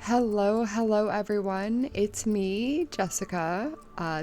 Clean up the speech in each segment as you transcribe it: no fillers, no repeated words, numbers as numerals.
Hello everyone. It's me, Jessica.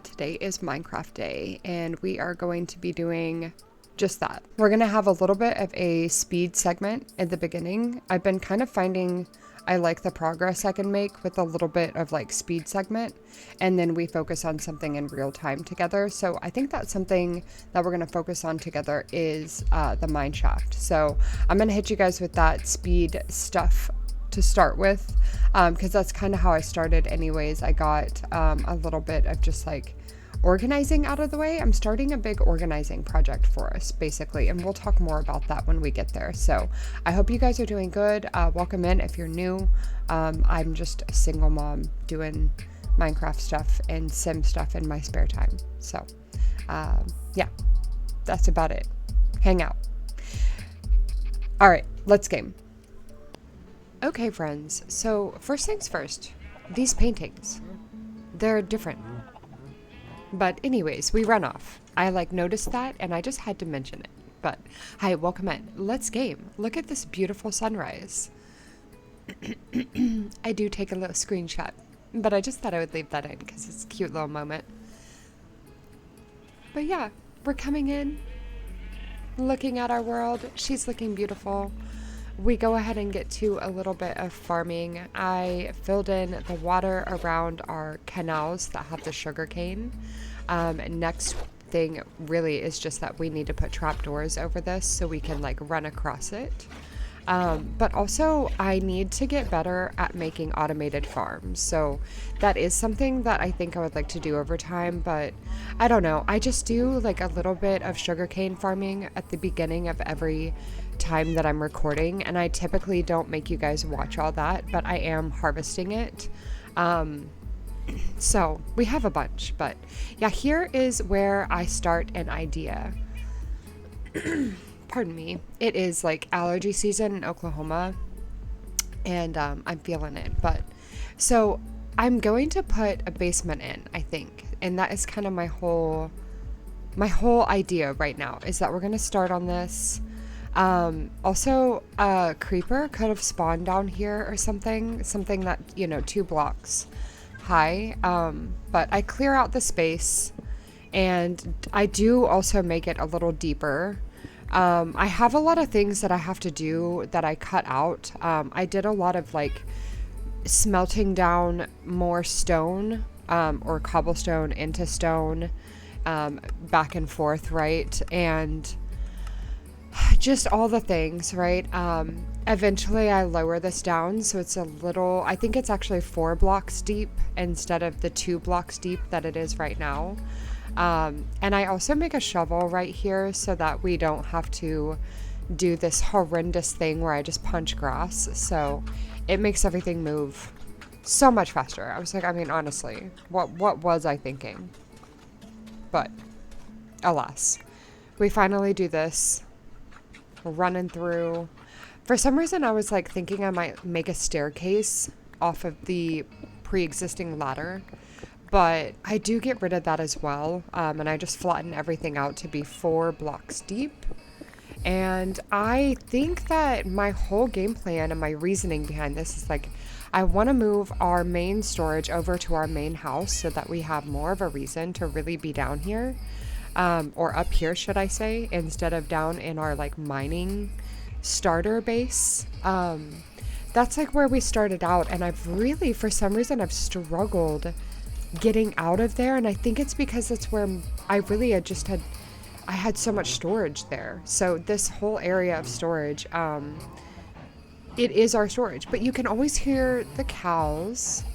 Today is Minecraft Day, and we are going to be doing just that. We're going to have a little bit of a speed segment at the beginning. I've been kind of finding I like the progress I can make with a little bit of like speed segment, and then we focus on something in real time together. So I think that's something that we're going to focus on together is the Mineshaft. So I'm going to hit you guys with that speed stuff to start with, because that's kind of how I started anyways. I got a little bit of just like organizing out of the way. I'm starting a big organizing project for us basically, and we'll talk more about that when we get there. So I hope you guys are doing good. Welcome in if you're new. I'm just a single mom doing Minecraft stuff and sim stuff in my spare time. So yeah, that's about it. Hang out. All right, let's game. Okay, friends, so first things first, these paintings, they're different. But anyways, we run off. I noticed that and I just had to mention it. But hi, welcome in. Let's game. Look at this beautiful sunrise. I do take a little screenshot, but I just thought I would leave that in because it's a cute little moment. But yeah, we're coming in, looking at our world. She's looking beautiful. We go ahead and get to a little bit of farming. I filled in the water around our canals that have the sugarcane. Next thing really is just that we need to put trapdoors over this so we can run across it. But also I need to get better at making automated farms. So that is something that I think I would like to do over time, but I don't know. I just do a little bit of sugarcane farming at the beginning of every time that I'm recording, and I typically don't make you guys watch all that, but I am harvesting it. So we have a bunch, but yeah, here is where I start an idea. Pardon me. It is allergy season in Oklahoma, and I'm feeling it. But so I'm going to put a basement in, I think, and that is kind of my whole idea right now, is that we're going to start on this. Also, a creeper could have spawned down here or something that, 2 blocks high. But I clear out the space, and I do also make it a little deeper. I have a lot of things that I have to do that I cut out. I did a lot of smelting down more stone, or cobblestone into stone, back and forth, right? And just all the things, right? Eventually I lower this down so it's a little, I think it's actually 4 blocks deep instead of the 2 blocks deep that it is right now. And I also make a shovel right here so that we don't have to do this horrendous thing where I just punch grass. So it makes everything move so much faster. I was like, I mean, honestly, what was I thinking? But alas, we finally do this. Running through. For some reason I was thinking I might make a staircase off of the pre-existing ladder, but I do get rid of that as well, and I just flatten everything out to be 4 blocks deep. And I think that my whole game plan and my reasoning behind this is I want to move our main storage over to our main house so that we have more of a reason to really be down here. Or up here, should I say, instead of down in our mining starter base. That's where we started out, and I've really, for some reason, I've struggled getting out of there, and I think it's because it's where I really I had so much storage there. So this whole area of storage, it is our storage, but you can always hear the cows.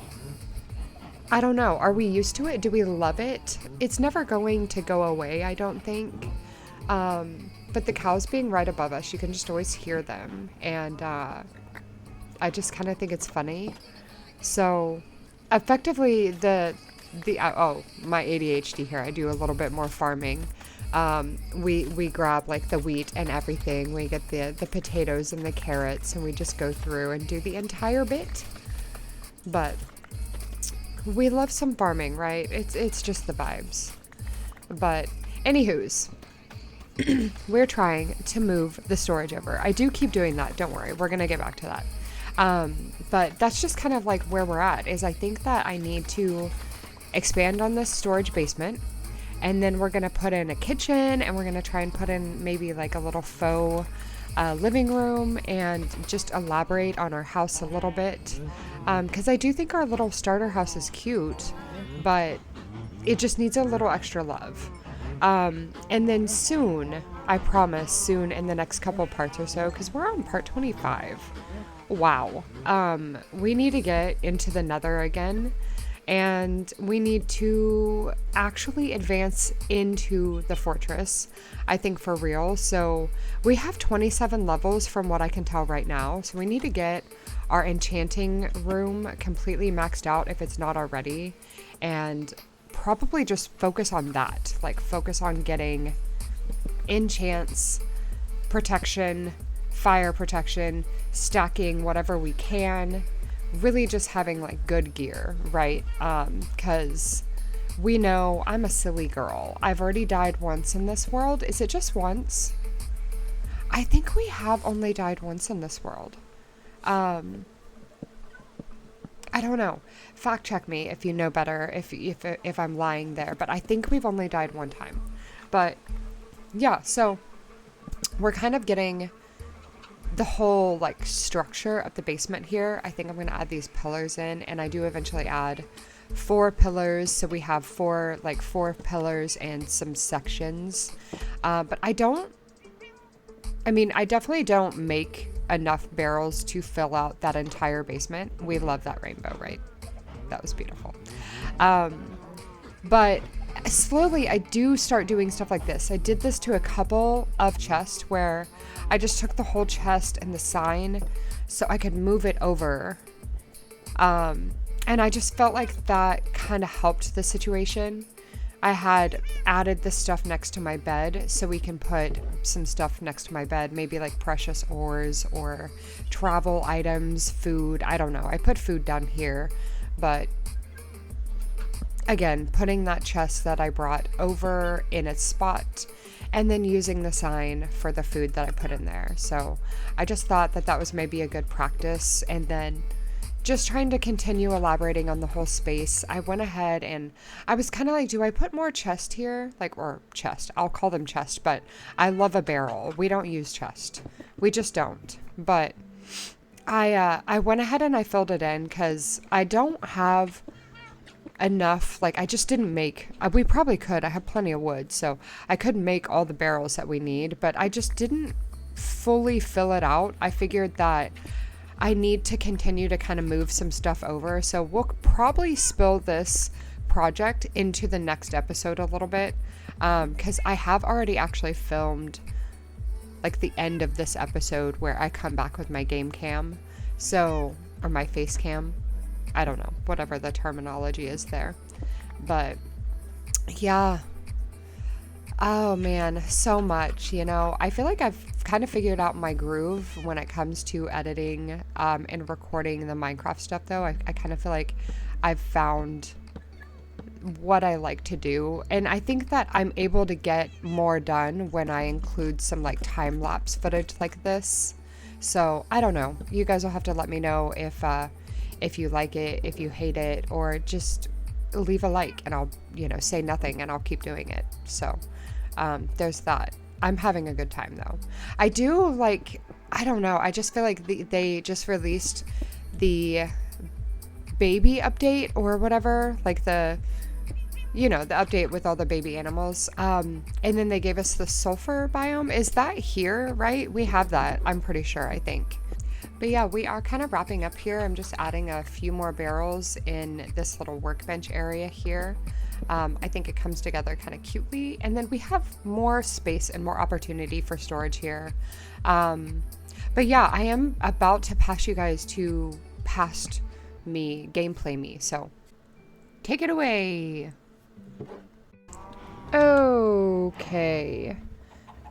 I don't know. Are we used to it? Do we love it? It's never going to go away, I don't think. But the cows being right above us, you can just always hear them. And I just kind of think it's funny. So effectively, my ADHD here, I do a little bit more farming. We grab the wheat and everything. We get the potatoes and the carrots, and we just go through and do the entire bit. But we love some farming, right? It's just the vibes. But anywho's, we're trying to move the storage over. I do keep doing that. Don't worry. We're going to get back to that. But that's just kind of like where we're at, is I think that I need to expand on this storage basement, and then we're going to put in a kitchen, and we're going to try and put in maybe like a little faux living room, and just elaborate on our house a little bit. Because I do think our little starter house is cute, but it just needs a little extra love. And then soon, I promise, soon in the next couple parts or so, because we're on part 25. Wow. We need to get into the Nether again, and we need to actually advance into the fortress, I think, for real. So we have 27 levels from what I can tell right now, so we need to get our enchanting room completely maxed out if it's not already, and probably just focus on that, like focus on getting enchants, protection, fire protection, stacking whatever we can, really just having like good gear, right? Because we know I'm a silly girl. I've already died once in this world. Is it just once? I think we have only died once in this world. I don't know. Fact check me if you know better, if I'm lying there, but I think we've only died one time. But yeah, so we're kind of getting the whole like structure of the basement here. I think I'm going to add these pillars in, and I do eventually add 4 pillars, so we have 4 pillars and some sections. But I definitely don't make enough barrels to fill out that entire basement. We love that rainbow, right? That was beautiful. But slowly I do start doing stuff like this. I did this to a couple of chests where I just took the whole chest and the sign so I could move it over. And I just felt like that kind of helped the situation. I had added the stuff next to my bed, so we can put some stuff next to my bed, maybe like precious ores or travel items, food. I don't know. I put food down here, but again, putting that chest that I brought over in its spot, and then using the sign for the food that I put in there. So I just thought that that was maybe a good practice. And then just trying to continue elaborating on the whole space, I went ahead and I was kind of like, do I put more chest here? Or chest. I'll call them chest, but I love a barrel. We don't use chest. We just don't. But I went ahead and I filled it in because I don't have enough. Like, I just didn't make, we probably could. I have plenty of wood, so I could make all the barrels that we need, but I just didn't fully fill it out. I figured that I need to continue to kind of move some stuff over, so we'll probably spill this project into the next episode a little bit, because I have already actually filmed like the end of this episode where I come back with my game cam, so, or my face cam, I don't know, whatever the terminology is there. But yeah, oh man, so much, you know. I feel like I've kind of figured out my groove when it comes to editing and recording the Minecraft stuff, though. I kind of feel like I've found what I like to do, and I think that I'm able to get more done when I include some like time-lapse footage like this. So I don't know, you guys will have to let me know if you like it, if you hate it, or just leave a like and I'll, say nothing and I'll keep doing it. So there's that. I'm having a good time though. I do like, I don't know, I just feel like they just released the baby update or whatever, like the update with all the baby animals. And then they gave us the sulfur biome. Is that here, right? We have that, I'm pretty sure, I think. But yeah, we are kind of wrapping up here. I'm just adding a few more barrels in this little workbench area here. I think it comes together kind of cutely. And then we have more space and more opportunity for storage here. But yeah, I am about to pass you guys to past me, gameplay me. So take it away. Okay.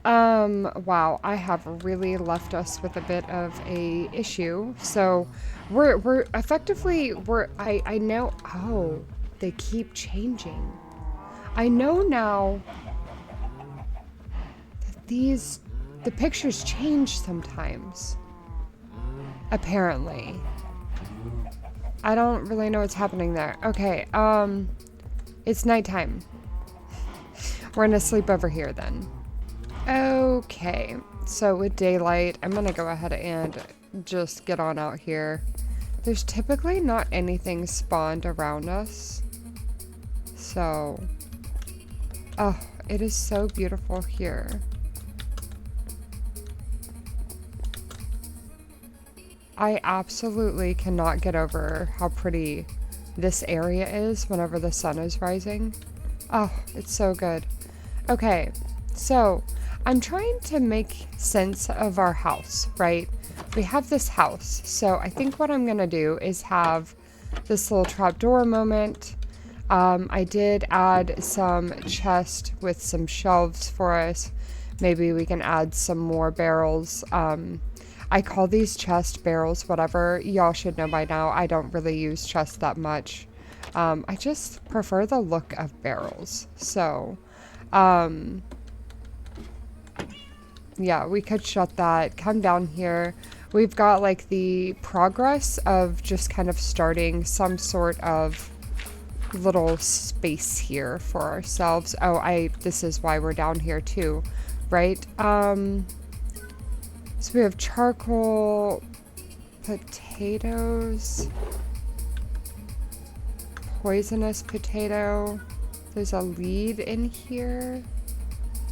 Wow, I have really left us with a bit of a issue. So we're effectively, I know, oh, they keep changing. I know now that the pictures change sometimes. Apparently. I don't really know what's happening there. Okay, it's nighttime. We're gonna sleep over here then. Okay, so with daylight, I'm gonna go ahead and just get on out here. There's typically not anything spawned around us. So, oh, it is so beautiful here. I absolutely cannot get over how pretty this area is whenever the sun is rising. Oh, it's so good. Okay, so I'm trying to make sense of our house, right? We have this house, so I think what I'm gonna do is have this little trapdoor moment. I did add some chest with some shelves for us. Maybe we can add some more barrels. I call these chest barrels, whatever. Y'all should know by now, I don't really use chest that much. I just prefer the look of barrels. So, yeah, we could shut that, come down here. We've got like the progress of just kind of starting some sort of little space here for ourselves. Oh, this is why we're down here too, right? So we have charcoal, potatoes, poisonous potato. There's a lead in here.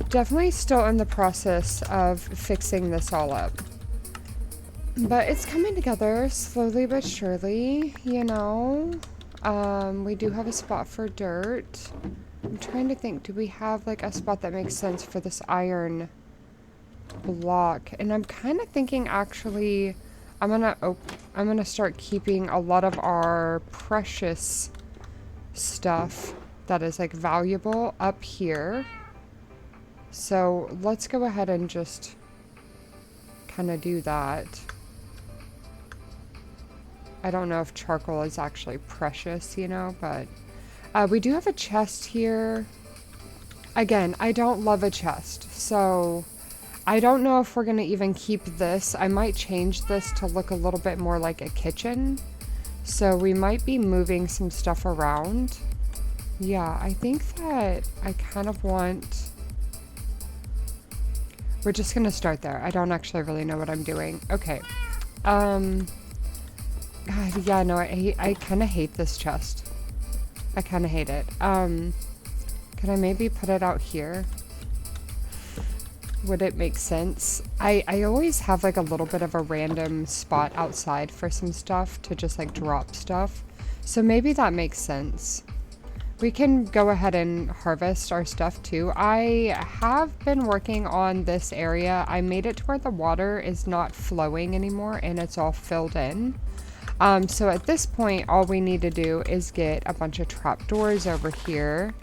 Definitely still in the process of fixing this all up. But it's coming together slowly but surely, you know. We do have a spot for dirt. I'm trying to think, do we have like a spot that makes sense for this iron block? And I'm kind of thinking actually I'm gonna start keeping a lot of our precious stuff that is like valuable up here. So let's go ahead and just kind of do that. I don't know if charcoal is actually precious, you know, but we do have a chest here. Again, I don't love a chest, so I don't know if we're going to even keep this. I might change this to look a little bit more like a kitchen. So we might be moving some stuff around. Yeah, I think that I kind of want... We're just going to start there. I don't actually really know what I'm doing. Okay. God, yeah, no, I kind of hate this chest. I kind of hate it. Could I maybe put it out here? Would it make sense? I always have like a little bit of a random spot outside for some stuff to just like drop stuff. So maybe that makes sense. We can go ahead and harvest our stuff too. I have been working on this area. I made it to where the water is not flowing anymore and it's all filled in. So at this point, all we need to do is get a bunch of trapdoors over here.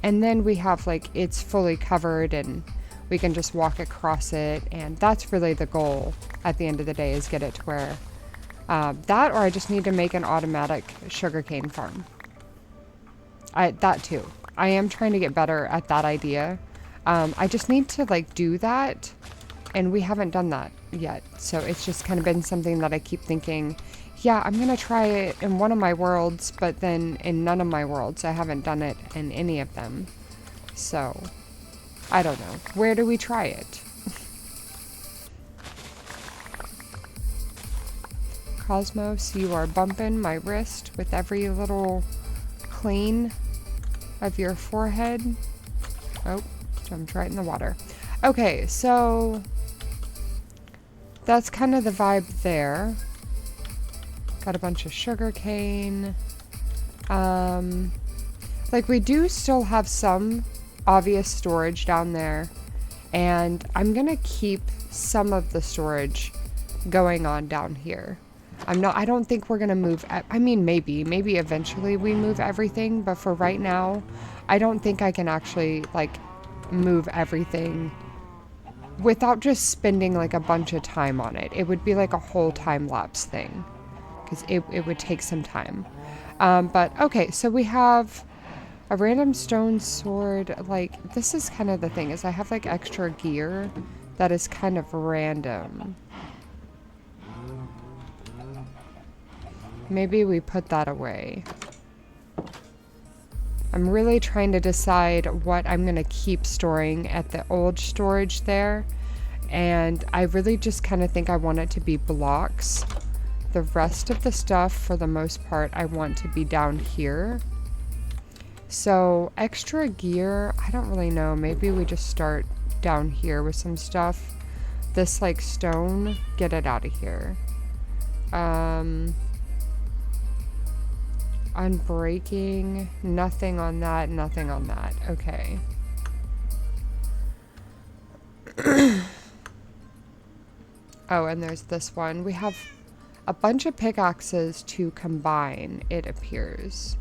And then we have like, it's fully covered and we can just walk across it. And that's really the goal at the end of the day, is get it to where that, or I just need to make an automatic sugarcane farm. That too. I am trying to get better at that idea. I just need to like do that. And we haven't done that yet. So it's just kind of been something that I keep thinking, yeah, I'm going to try it in one of my worlds, but then in none of my worlds. I haven't done it in any of them. So, I don't know. Where do we try it? Cosmos, you are bumping my wrist with every little clean of your forehead. Oh, jumped right in the water. Okay, so that's kind of the vibe there. Got a bunch of sugarcane. Like we do still have some obvious storage down there, and I'm gonna keep some of the storage going on down here. I don't think we're gonna move, I mean maybe eventually we move everything, but for right now, I don't think I can actually like move everything without just spending like a bunch of time on it. It would be like a whole time lapse thing, because it would take some time. But okay, so we have a random stone sword. Like, this is kind of the thing, is I have like extra gear that is kind of random. Maybe we put that away. I'm really trying to decide what I'm going to keep storing at the old storage there. And I really just kind of think I want it to be blocks. The rest of the stuff, for the most part, I want to be down here. So extra gear, I don't really know. Maybe we just start down here with some stuff. This like stone, get it out of here. Unbreaking, nothing on that, nothing on that. Okay. Oh, and there's this one. We have a bunch of pickaxes to combine, it appears.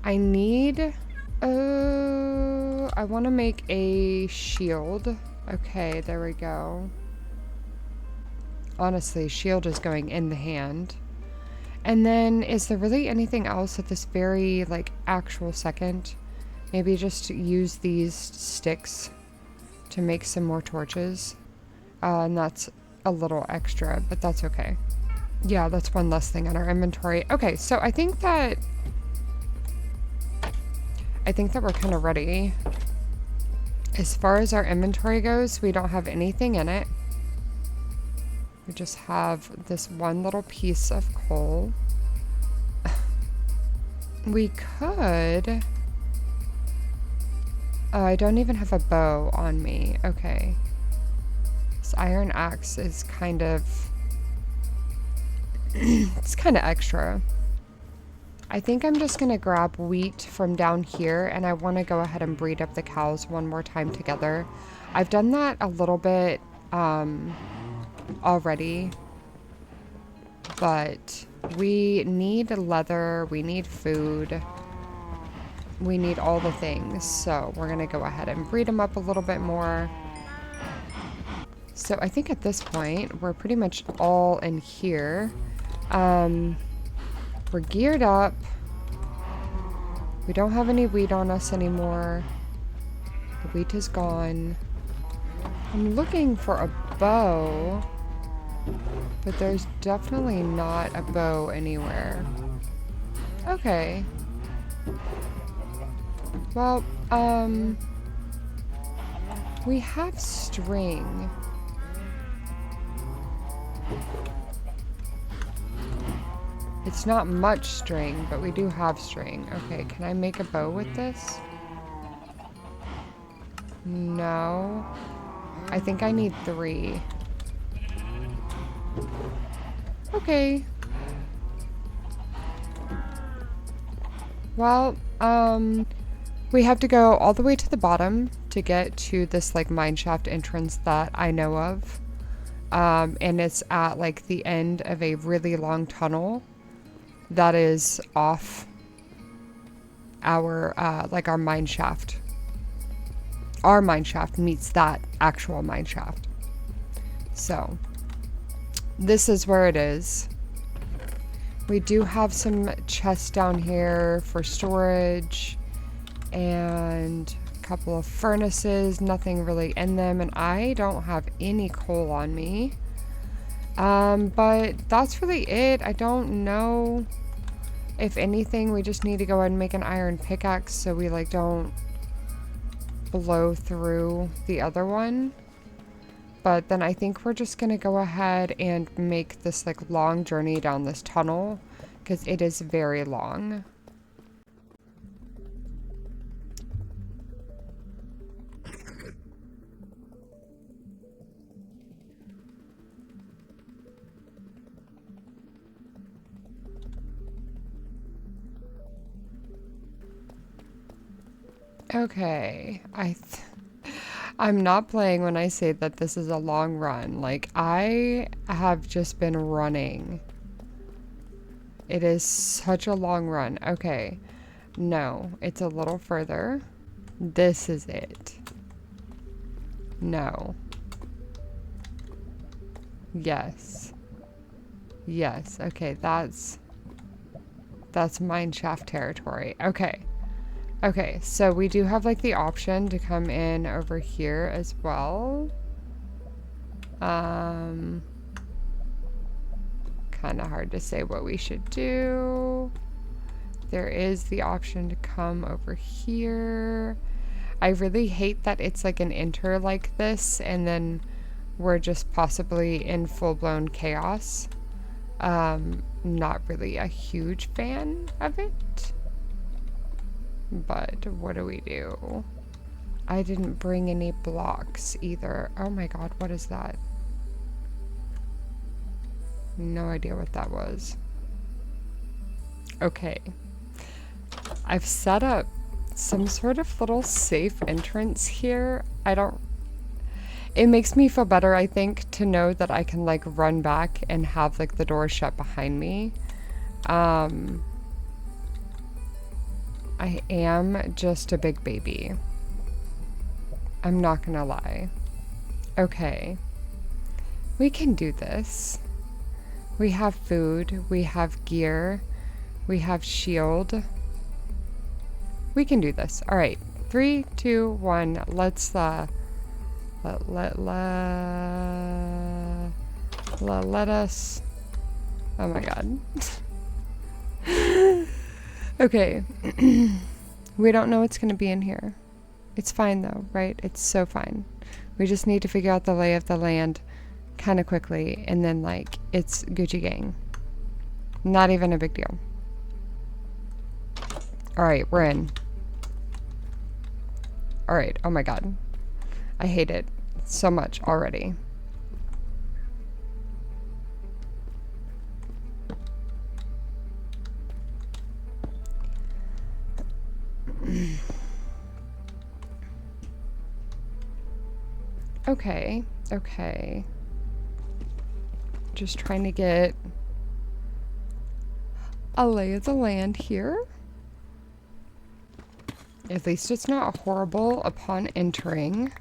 I need... I want to make a shield. Okay, there we go. Honestly, shield is going in the hand. And then, is there really anything else at this very, like, actual second? Maybe just use these sticks to make some more torches. And that's a little extra, but that's okay. Yeah, that's one less thing on our inventory. Okay, so I think that we're kind of ready. As far as our inventory goes, we don't have anything in it. We just have this one little piece of coal. We could... Oh, I don't even have a bow on me. Okay. This iron axe is kind of... it's kind of extra. I think I'm just going to grab wheat from down here, and I want to go ahead and breed up the cows one more time together. I've done that a little bit already, but we need leather, we need food, we need all the things, so we're going to go ahead and breed them up a little bit more. So I think at this point, we're pretty much all in here. We're geared up. We don't have any wheat on us anymore. The wheat is gone. I'm looking for a bow, but there's definitely not a bow anywhere. Okay. Well, we have string. It's not much string, but we do have string. Okay, can I make a bow with this? No. I think I need 3. Okay. Well, we have to go all the way to the bottom to get to this, like, mineshaft entrance that I know of. And it's at, like, the end of a really long tunnel that is off our, like, our mineshaft. Our mineshaft meets that actual mineshaft. So, this is where it is. We do have some chests down here for storage, and a couple of furnaces, nothing really in them, and I don't have any coal on me. But that's really it. I don't know. If anything, we just need to go ahead and make an iron pickaxe so we, like, don't blow through the other one. But then I think we're just gonna go ahead and make this, like, long journey down this tunnel, because it is very long. Okay, I'm not playing when I say that this is a long run. Like, I have just been running. It is such a long run. Okay, no, it's a little further. This is it. No. Yes. Yes, okay, that's mineshaft territory. Okay. Okay, so we do have, like, the option to come in over here as well. Come kind of hard to say what we should do. There is the option to come over here. I really hate that it's like an enter like this and then we're just possibly in full-blown chaos. Not really a huge fan of it. But what do we do? I didn't bring any blocks either. Oh my god, what is that? No idea what that was. Okay. I've set up some sort of little safe entrance here. It makes me feel better, I think, to know that I can like run back and have like the door shut behind me. I am just a big baby. I'm not gonna lie. Okay. We can do this. We have food, we have gear, we have shield. We can do this. All right, 3, 2, 1. Let's let us. Oh my god. Okay. We don't know what's gonna be in here. It's fine though, right? It's so fine. We just need to figure out the lay of the land kind of quickly, and then like it's Gucci gang. Not even a big deal. All right, we're in. All right. Oh my god, I hate it so much already. Okay. Okay. Just trying to get a lay of the land here. At least it's not horrible upon entering.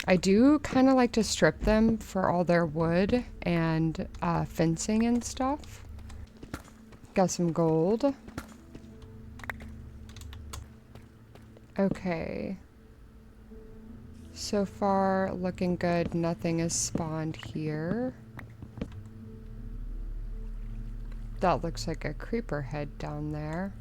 I do kind of like to strip them for all their wood and fencing and stuff. Got some gold. Okay. So far, looking good. Nothing is spawned here. That looks like a creeper head down there.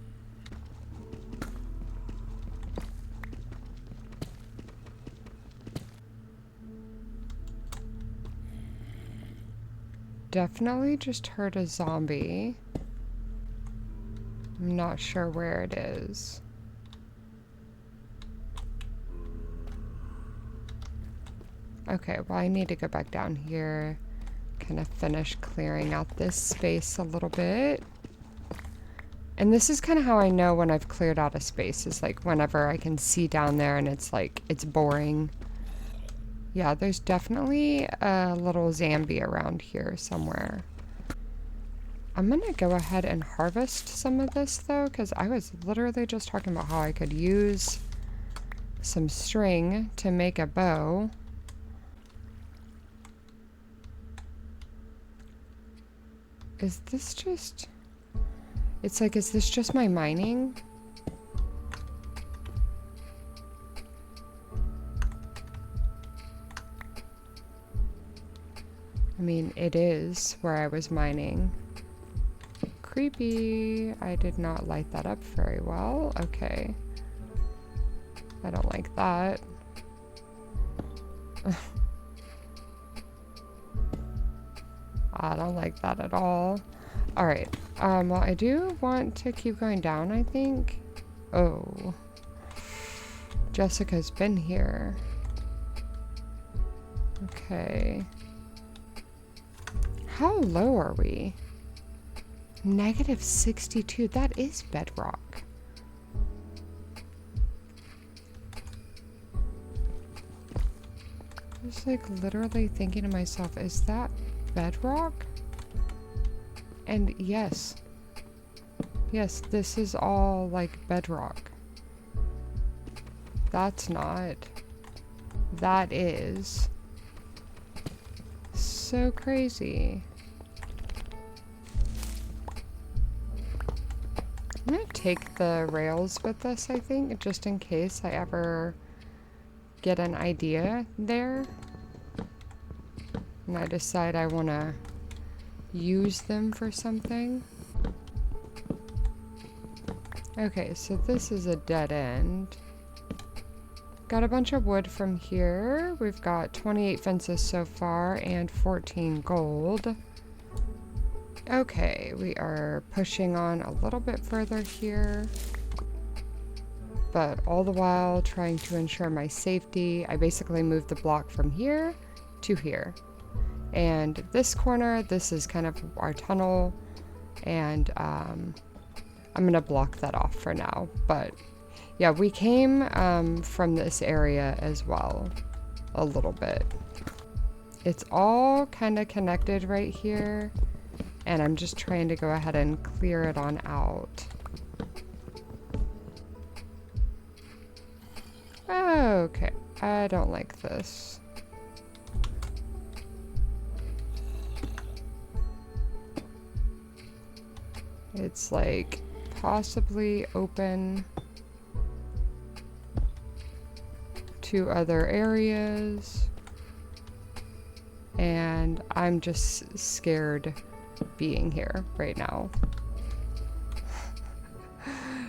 Definitely just heard a zombie. I'm not sure where it is. Okay, well, I need to go back down here, kind of finish clearing out this space a little bit. And this is kind of how I know when I've cleared out a space, is like whenever I can see down there and it's like, it's boring. Yeah, there's definitely a little zombie around here somewhere. I'm gonna go ahead and harvest some of this though, because I was literally just talking about how I could use some string to make a bow. Is this just... It's like, is this just my mining? I mean, it is where I was mining. Creepy. I did not light that up very well. Okay. I don't like that. I don't like that at all. Alright. Well, I do want to keep going down, I think. Oh. Jessica's been here. Okay. How low are we? -62. That is bedrock. I was like literally thinking to myself, is that bedrock? And yes. Yes, this is all like bedrock. That's not. That is. So crazy. I'm gonna take the rails with us, I think, just in case I ever get an idea there. And I decide I want to use them for something. Okay, so this is a dead end. Got a bunch of wood from here. We've got 28 fences so far and 14 gold. Okay, we are pushing on a little bit further here, but all the while trying to ensure my safety. I basically moved the block from here to here. And this corner, this is kind of our tunnel, and I'm gonna block that off for now. But yeah, we came from this area as well, a little bit. It's all kind of connected right here, and I'm just trying to go ahead and clear it on out. Okay, I don't like this. It's like possibly open to other areas, and I'm just scared being here right now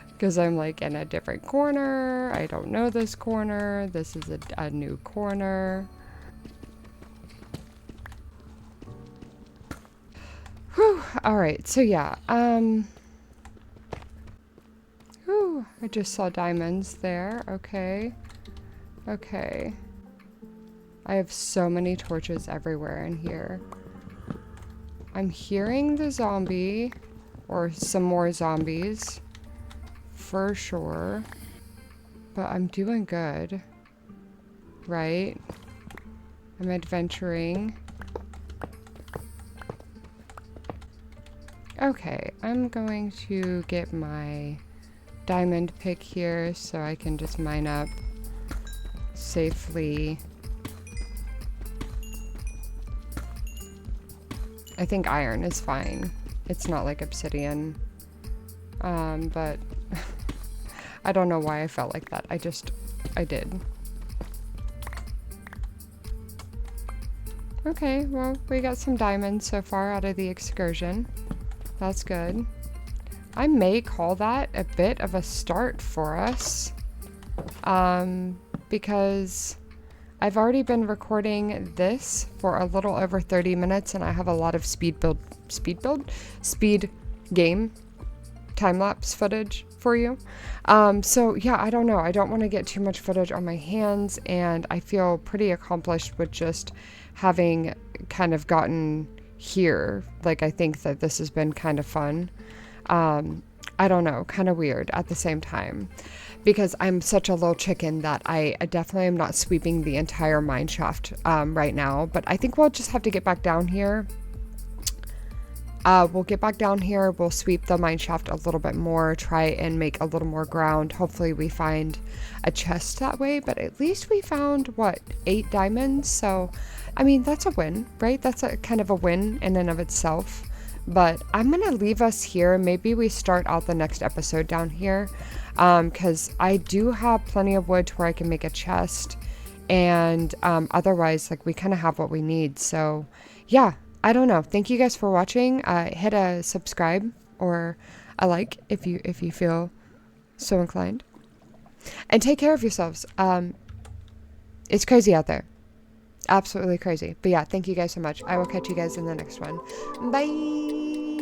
because I'm like in a different corner. I don't know this corner. This is a new corner. Whew. All right, so yeah, whew, I just saw diamonds there. Okay. Okay. I have so many torches everywhere in here. I'm hearing the zombie, or some more zombies, for sure. But I'm doing good, right? I'm adventuring. Okay, I'm going to get my diamond pick here so I can just mine up safely. I think iron is fine. It's not like obsidian. But I don't know why I felt like that. I did. Okay, well, we got some diamonds so far out of the excursion. That's good. I may call that a bit of a start for us. Because I've already been recording this for a little over 30 minutes, and I have a lot of speed game time-lapse footage for you. So yeah, I don't know. I don't want to get too much footage on my hands, and I feel pretty accomplished with just having kind of gotten here. Like, I think that this has been kind of fun. I don't know, kind of weird at the same time, because I'm such a little chicken that I definitely am not sweeping the entire mineshaft right now. But I think we'll just have to get back down here. We'll get back down here, we'll sweep the mineshaft a little bit more, try and make a little more ground. Hopefully we find a chest that way, but at least we found, what, 8 diamonds? So, I mean, that's a win, right? That's a kind of a win in and of itself. But I'm going to leave us here. Maybe we start out the next episode down here, because I do have plenty of wood to where I can make a chest, and otherwise, like, we kind of have what we need. So, yeah. I don't know. Thank you guys for watching. Hit a subscribe or a like if you feel so inclined. And take care of yourselves. It's crazy out there. Absolutely crazy. But yeah, thank you guys so much. I will catch you guys in the next one. Bye.